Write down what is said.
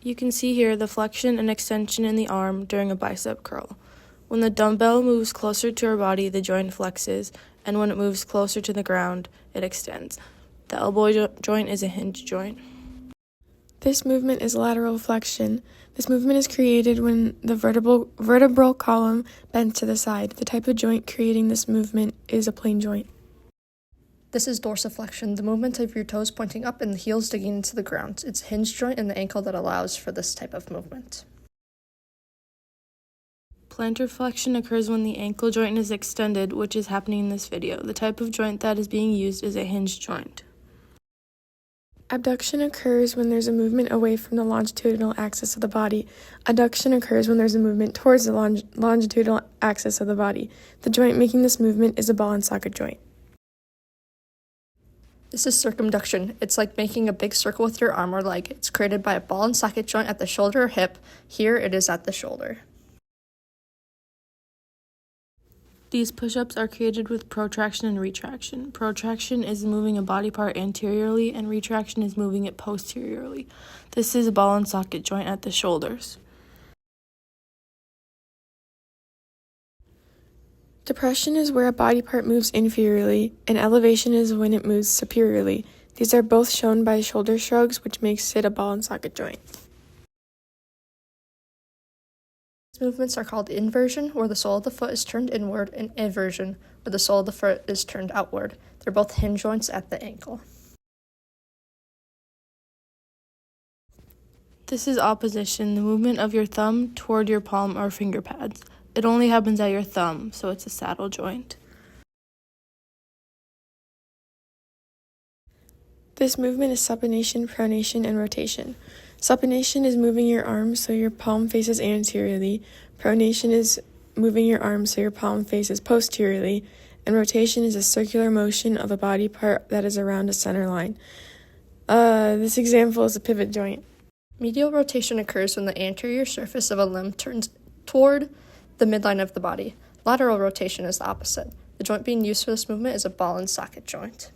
You can see here the flexion and extension in the arm during a bicep curl. When the dumbbell moves closer to our body, the joint flexes, and when it moves closer to the ground, it extends. The elbow joint is a hinge joint. This movement is lateral flexion. This movement is created when the vertebral column bends to the side. The type of joint creating this movement is a plane joint. This is dorsiflexion, the movement of your toes pointing up and the heels digging into the ground. It's a hinge joint in the ankle that allows for this type of movement. Plantar flexion occurs when the ankle joint is extended, which is happening in this video. The type of joint that is being used is a hinge joint. Abduction occurs when there's a movement away from the longitudinal axis of the body. Adduction occurs when there's a movement towards the longitudinal axis of the body. The joint making this movement is a ball and socket joint. This is circumduction. It's like making a big circle with your arm or leg. It's created by a ball and socket joint at the shoulder or hip. Here it is at the shoulder. These push-ups are created with protraction and retraction. Protraction is moving a body part anteriorly, and retraction is moving it posteriorly. This is a ball and socket joint at the shoulders. Depression is where a body part moves inferiorly, and elevation is when it moves superiorly. These are both shown by shoulder shrugs, which makes it a ball and socket joint. These movements are called inversion, where the sole of the foot is turned inward, and eversion, where the sole of the foot is turned outward. They're both hinge joints at the ankle. This is opposition, the movement of your thumb toward your palm or finger pads. It only happens at your thumb, so it's a saddle joint. This movement is supination, pronation, and rotation. Supination is moving your arm so your palm faces anteriorly. Pronation is moving your arm so your palm faces posteriorly. And rotation is a circular motion of a body part that is around a center line. This example is a pivot joint. Medial rotation occurs when the anterior surface of a limb turns toward the midline of the body. Lateral rotation is the opposite. The joint being used for this movement is a ball and socket joint.